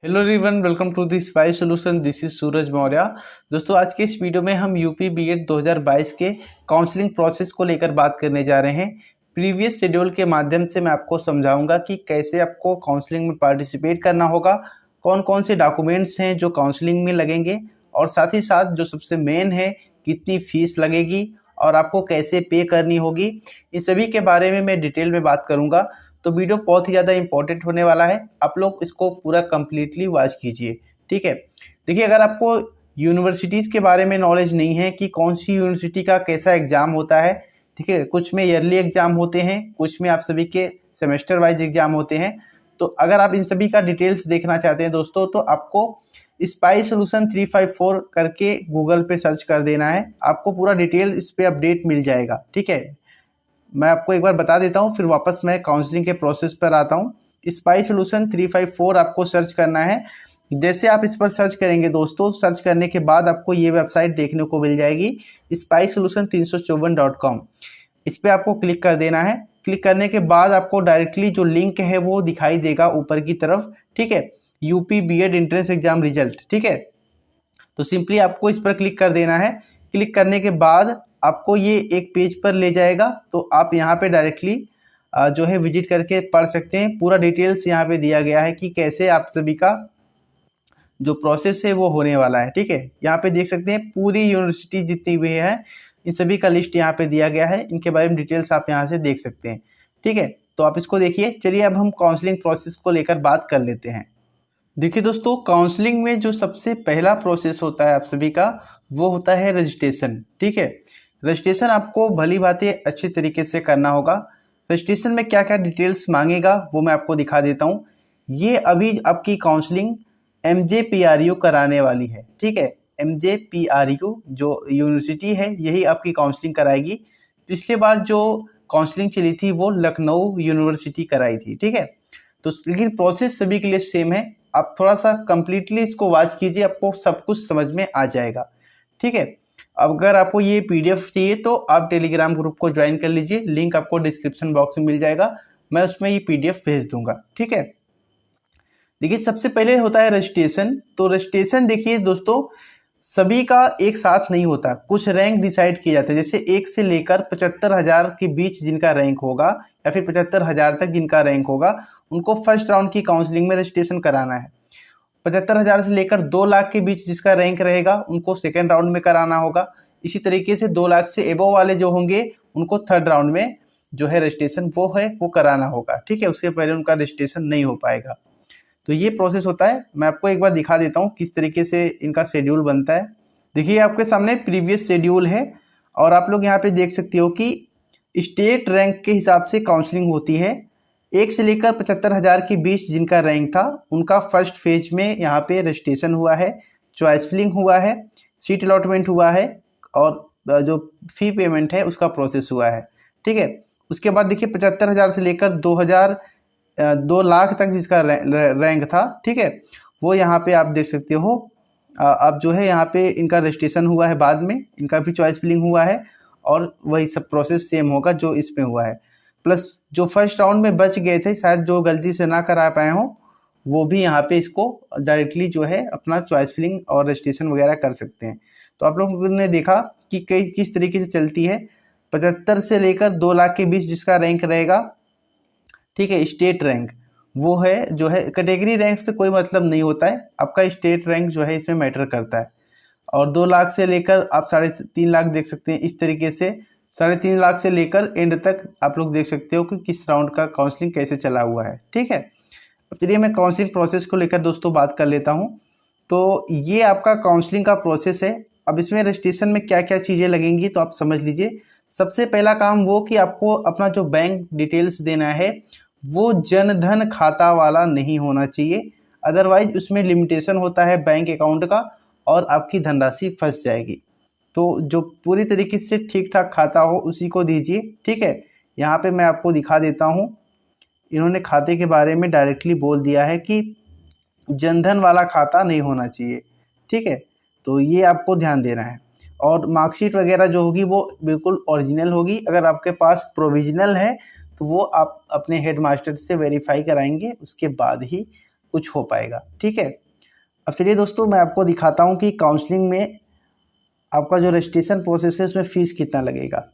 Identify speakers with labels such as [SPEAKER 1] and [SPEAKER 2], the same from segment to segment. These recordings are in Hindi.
[SPEAKER 1] Hello everyone, welcome to the spy solution. This is Suraj Maurya. दोस्तों, आज के इस वीडियो में हम यूपी बीएड 2022 के काउंसलिंग प्रोसेस को लेकर बात करने जा रहे हैं। प्रीवियस शेड्यूल के माध्यम से मैं आपको समझाऊंगा कि कैसे आपको काउंसलिंग में पार्टिसिपेट करना होगा, कौन कौन से डॉक्यूमेंट्स हैं जो काउंसलिंग में लगेंगे, और साथ ही साथ जो सबसे मेन है कितनी फीस लगेगी और आपको कैसे पे करनी होगी। इन सभी के बारे में मैं डिटेल में बात करूंगा। तो वीडियो बहुत ही ज़्यादा इंपॉर्टेंट होने वाला है, आप लोग इसको पूरा कंप्लीटली वॉच कीजिए। ठीक है, देखिए, अगर आपको यूनिवर्सिटीज़ के बारे में नॉलेज नहीं है कि कौन सी यूनिवर्सिटी का कैसा एग्ज़ाम होता है, ठीक है, कुछ में ईयरली एग्ज़ाम होते हैं, कुछ में आप सभी के सेमेस्टर वाइज एग्ज़ाम होते हैं। तो अगर आप इन सभी का डिटेल्स देखना चाहते हैं दोस्तों, तो आपको स्पाई सोल्यूशन 354 करके गूगल पे सर्च कर देना है, आपको पूरा डिटेल इस पर अपडेट मिल जाएगा। ठीक है, मैं आपको एक बार बता देता हूँ, फिर वापस मैं काउंसलिंग के प्रोसेस पर आता हूँ। स्पाई सोल्यूशन 354 आपको सर्च करना है। जैसे आप इस पर सर्च करेंगे दोस्तों, सर्च करने के बाद आपको ये वेबसाइट देखने को मिल जाएगी, spysolution354.com। इस पर आपको क्लिक कर देना है। क्लिक करने के बाद आपको डायरेक्टली जो लिंक है वो दिखाई देगा ऊपर की तरफ। ठीक है, UP BEd entrance exam result. ठीक है, तो सिंपली आपको इस पर क्लिक कर देना है। क्लिक करने के बाद आपको ये एक पेज पर ले जाएगा, तो आप यहाँ पे डायरेक्टली जो है विजिट करके पढ़ सकते हैं। पूरा डिटेल्स यहाँ पे दिया गया है कि कैसे आप सभी का जो प्रोसेस है वो होने वाला है। ठीक है, यहाँ पे देख सकते हैं पूरी यूनिवर्सिटी जितनी भी है इन सभी का लिस्ट यहाँ पे दिया गया है, इनके बारे में डिटेल्स आप यहाँ से देख सकते हैं। ठीक है, तो आप इसको देखिए। चलिए अब हम काउंसलिंग प्रोसेस को लेकर बात कर लेते हैं। देखिए दोस्तों, काउंसलिंग में जो सबसे पहला प्रोसेस होता है आप सभी का, वो होता है रजिस्ट्रेशन। ठीक है, रजिस्ट्रेशन आपको भली भांति अच्छे तरीके से करना होगा। रजिस्ट्रेशन में क्या क्या डिटेल्स मांगेगा वो मैं आपको दिखा देता हूँ। ये अभी आपकी काउंसलिंग MJPRU कराने वाली है। ठीक है, MJPRU जो यूनिवर्सिटी है यही आपकी काउंसलिंग कराएगी। पिछली बार जो काउंसलिंग चली थी वो लखनऊ यूनिवर्सिटी कराई थी। ठीक है, तो लेकिन प्रोसेस सभी के लिए सेम है। आप थोड़ा सा कंप्लीटली इसको वॉच कीजिए, आपको सब कुछ समझ में आ जाएगा। ठीक है, अगर आपको ये PDF चाहिए तो आप टेलीग्राम ग्रुप को ज्वाइन कर लीजिए, लिंक आपको डिस्क्रिप्शन बॉक्स में मिल जाएगा, मैं उसमें ये PDF भेज दूंगा। ठीक है, देखिए सबसे पहले होता है रजिस्ट्रेशन। तो रजिस्ट्रेशन देखिए दोस्तों, सभी का एक साथ नहीं होता, कुछ रैंक डिसाइड किए जाते हैं। जैसे 1 से लेकर 75,000 के बीच जिनका रैंक होगा, या फिर 75,000 तक जिनका रैंक होगा, उनको फर्स्ट राउंड की काउंसलिंग में रजिस्ट्रेशन कराना है। 75,000 से लेकर 2 लाख के बीच जिसका रैंक रहेगा उनको सेकेंड राउंड में कराना होगा। इसी तरीके से 2 लाख से एबव वाले जो होंगे उनको थर्ड राउंड में जो है रजिस्ट्रेशन वो कराना होगा। ठीक है, उसके पहले उनका रजिस्ट्रेशन नहीं हो पाएगा। तो ये प्रोसेस होता है। मैं आपको एक बार दिखा देता हूँ किस तरीके से इनका शेड्यूल बनता है। देखिए आपके सामने प्रीवियस शेड्यूल है, और आप लोग यहाँ पे देख सकते हो कि स्टेट रैंक के हिसाब से काउंसलिंग होती है। 1 से लेकर 75,000 के बीच जिनका रैंक था उनका फर्स्ट फेज में यहाँ पे रजिस्ट्रेशन हुआ है, चॉइस फिलिंग हुआ है, सीट अलॉटमेंट हुआ है, और जो फी पेमेंट है उसका प्रोसेस हुआ है। ठीक है, उसके बाद देखिए 75,000 से लेकर 2 लाख तक जिसका रैंक था, ठीक है, वो यहाँ पे आप देख सकते हो। अब जो है यहाँ पे इनका रजिस्ट्रेशन हुआ है, बाद में इनका भी चॉइस फिलिंग हुआ है, और वही सब प्रोसेस सेम होगा जो इसमें हुआ है। प्लस जो फर्स्ट राउंड में बच गए थे, शायद जो गलती से ना करा पाए हों, वो भी यहाँ पे इसको डायरेक्टली जो है अपना चॉइस फिलिंग और रजिस्ट्रेशन वगैरह कर सकते हैं। तो आप लोगों ने देखा कि किस तरीके से चलती है। 75 से लेकर 2 लाख के बीच जिसका रैंक रहेगा, ठीक है, स्टेट रैंक वो है जो है। कैटेगरी रैंक से कोई मतलब नहीं होता है, आपका स्टेट रैंक जो है इसमें मैटर करता है। और 2 लाख से लेकर आप 3.5 लाख देख सकते हैं। इस तरीके से 3.5 लाख से लेकर एंड तक आप लोग देख सकते हो कि किस राउंड का काउंसलिंग कैसे चला हुआ है। ठीक है, अब चलिए मैं काउंसलिंग प्रोसेस को लेकर दोस्तों बात कर लेता हूँ। तो ये आपका काउंसलिंग का प्रोसेस है। अब इसमें रजिस्ट्रेशन में क्या क्या चीज़ें लगेंगी तो आप समझ लीजिए। सबसे पहला काम वो कि आपको अपना जो बैंक डिटेल्स देना है वो जनधन खाता वाला नहीं होना चाहिए, अदरवाइज उसमें लिमिटेशन होता है बैंक अकाउंट का और आपकी धनराशि फंस जाएगी। तो जो पूरी तरीके से ठीक ठाक खाता हो उसी को दीजिए। ठीक है, यहाँ पे मैं आपको दिखा देता हूँ, इन्होंने खाते के बारे में डायरेक्टली बोल दिया है कि जनधन वाला खाता नहीं होना चाहिए। ठीक है, तो ये आपको ध्यान देना है। और मार्कशीट वगैरह जो होगी वो बिल्कुल ओरिजिनल होगी। अगर आपके पास प्रोविजनल है तो वो आप अपने हेड मास्टर से वेरीफाई कराएंगे, उसके बाद ही कुछ हो पाएगा। ठीक है, अब चलिए दोस्तों मैं आपको दिखाता हूँ कि काउंसलिंग में आपका जो रजिस्ट्रेशन प्रोसेस है उसमें फ़ीस कितना लगेगा।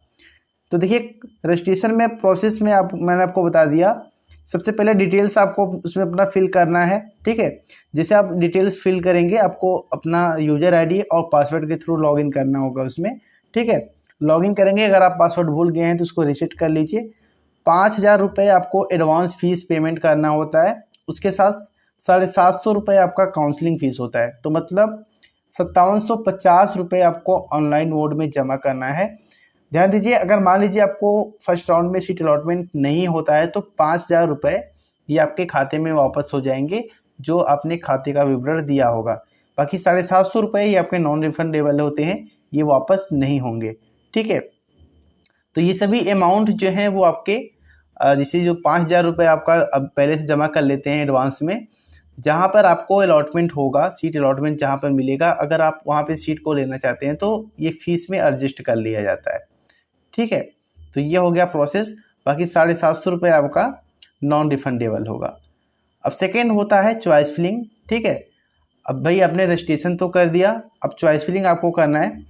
[SPEAKER 1] तो देखिए रजिस्ट्रेशन में प्रोसेस में मैंने आपको बता दिया, सबसे पहले डिटेल्स आपको उसमें अपना फिल करना है। ठीक है, जैसे आप डिटेल्स फिल करेंगे आपको अपना यूजर आईडी और पासवर्ड के थ्रू लॉगिन करना होगा उसमें। ठीक है, लॉगिन करेंगे, अगर आप पासवर्ड भूल गए हैं तो उसको रीसेट कर लीजिए। 5,000 रुपये आपको एडवांस फीस पेमेंट करना होता है, उसके साथ 750 रुपये आपका काउंसलिंग फ़ीस होता है। तो मतलब 5750 रुपये आपको ऑनलाइन मोड में जमा करना है। ध्यान दीजिए, अगर मान लीजिए आपको फर्स्ट राउंड में सीट अलॉटमेंट नहीं होता है तो 5,000 रुपये ये आपके खाते में वापस हो जाएंगे, जो आपने खाते का विवरण दिया होगा। बाकी 750 रुपये ये आपके नॉन रिफंडेबल होते हैं, ये वापस नहीं होंगे। ठीक है, तो ये सभी अमाउंट जो हैं वो आपके जैसे जो 5,000 रुपये आपका अब पहले से जमा कर लेते हैं एडवांस में, जहाँ पर आपको अलॉटमेंट होगा, सीट अलॉटमेंट जहाँ पर मिलेगा, अगर आप वहाँ पे सीट को लेना चाहते हैं तो ये फीस में एडजस्ट कर लिया जाता है। ठीक है, तो ये हो गया प्रोसेस। बाकी 750 रुपये आपका नॉन रिफंडेबल होगा। अब सेकेंड होता है चॉइस फिलिंग। ठीक है, अब भाई आपने रजिस्ट्रेशन तो कर दिया, अब चॉइस फिलिंग आपको करना है।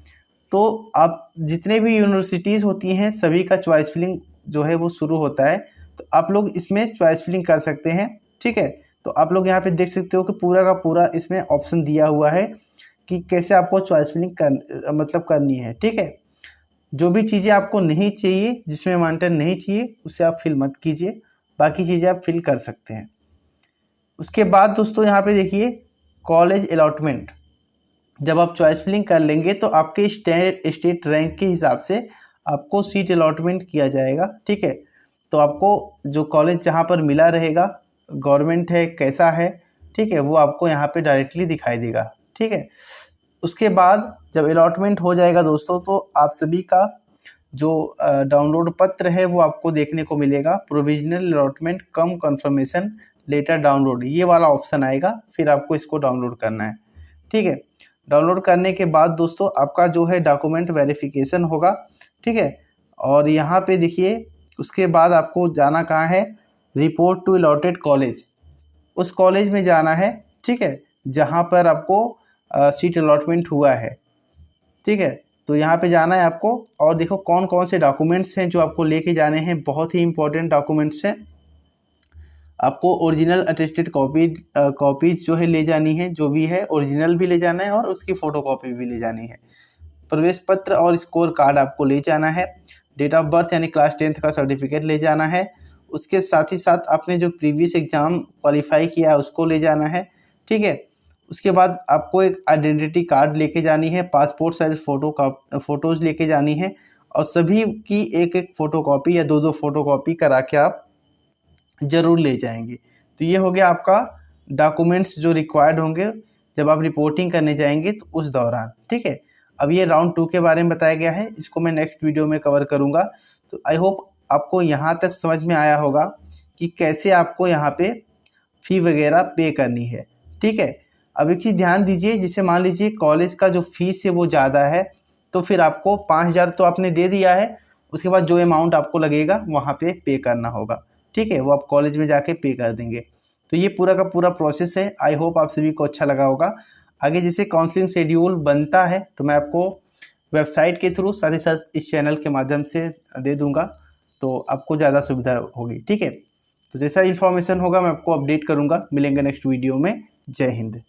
[SPEAKER 1] तो आप जितने भी यूनिवर्सिटीज़ होती हैं सभी का चॉइस फिलिंग जो है वो शुरू होता है, तो आप लोग इसमें चॉइस फिलिंग कर सकते हैं। ठीक है, तो आप लोग यहाँ पे देख सकते हो कि पूरा का पूरा इसमें ऑप्शन दिया हुआ है कि कैसे आपको चॉइस फिलिंग करनी है। ठीक है, जो भी चीज़ें आपको नहीं चाहिए, जिसमें माउंटेन नहीं चाहिए, उसे आप फिल मत कीजिए, बाकी चीज़ें आप फिल कर सकते हैं। उसके बाद दोस्तों यहाँ पे देखिए कॉलेज अलॉटमेंट, जब आप चॉइस फिलिंग कर लेंगे तो आपके स्टेट रैंक के हिसाब से आपको सीट अलॉटमेंट किया जाएगा। ठीक है, तो आपको जो कॉलेज जहाँ पर मिला रहेगा, गवर्नमेंट है कैसा है, ठीक है, वो आपको यहाँ पे डायरेक्टली दिखाई देगा। ठीक है, उसके बाद जब अलॉटमेंट हो जाएगा दोस्तों तो आप सभी का जो डाउनलोड पत्र है वो आपको देखने को मिलेगा, प्रोविजनल अलॉटमेंट कम कंफर्मेशन लेटर डाउनलोड, ये वाला ऑप्शन आएगा, फिर आपको इसको डाउनलोड करना है। ठीक है, डाउनलोड करने के बाद दोस्तों आपका जो है डॉक्यूमेंट वेरिफिकेशन होगा। ठीक है, और यहाँ पे देखिए उसके बाद आपको जाना कहाँ है, रिपोर्ट टू अलॉटेड कॉलेज, उस कॉलेज में जाना है। ठीक है, जहाँ पर आपको सीट अलॉटमेंट हुआ है। ठीक है, तो यहाँ पे जाना है आपको, और देखो कौन कौन से डॉक्यूमेंट्स हैं जो आपको लेके जाने हैं, बहुत ही इंपॉर्टेंट डॉक्यूमेंट्स हैं। आपको ओरिजिनल अटेस्टेड कॉपीज जो है ले जानी है, जो भी है ओरिजिनल भी ले जाना है और उसकी फ़ोटोकॉपी भी ले जानी है। प्रवेश पत्र और स्कोर कार्ड आपको ले जाना है। डेट ऑफ बर्थ यानी क्लास 10th का सर्टिफिकेट ले जाना है। उसके साथ ही साथ आपने जो प्रीवियस एग्ज़ाम क्वालिफाई किया है उसको ले जाना है। ठीक है, उसके बाद आपको एक आइडेंटिटी कार्ड लेके जानी है, पासपोर्ट साइज फ़ोटोज़ लेके जानी है, और सभी की एक एक फ़ोटोकॉपी या दो फ़ोटोकॉपी करा के आप ज़रूर ले जाएंगे। तो ये हो गया आपका डॉक्यूमेंट्स जो रिक्वायर्ड होंगे जब आप रिपोर्टिंग करने जाएंगे तो उस दौरान। ठीक है, अब ये राउंड 2 के बारे में बताया गया है, इसको मैं नेक्स्ट वीडियो में कवर करूँगा। तो आई होप आपको यहाँ तक समझ में आया होगा कि कैसे आपको यहाँ पे फ़ी वगैरह पे करनी है। ठीक है, अब एक चीज़ ध्यान दीजिए, जैसे मान लीजिए कॉलेज का जो फीस है वो ज़्यादा है, तो फिर आपको 5,000 तो आपने दे दिया है, उसके बाद जो अमाउंट आपको लगेगा वहाँ पे करना होगा। ठीक है, वो आप कॉलेज में जाके पे कर देंगे। तो ये पूरा का पूरा प्रोसेस है। आई होप आप सभी को अच्छा लगा होगा। आगे जैसे काउंसलिंग शेड्यूल बनता है तो मैं आपको वेबसाइट के थ्रू साथ ही साथ इस चैनल के माध्यम से दे दूंगा, तो आपको ज़्यादा सुविधा होगी। ठीक है, तो जैसा इन्फॉर्मेशन होगा मैं आपको अपडेट करूँगा। मिलेंगे नेक्स्ट वीडियो में। जय हिंद।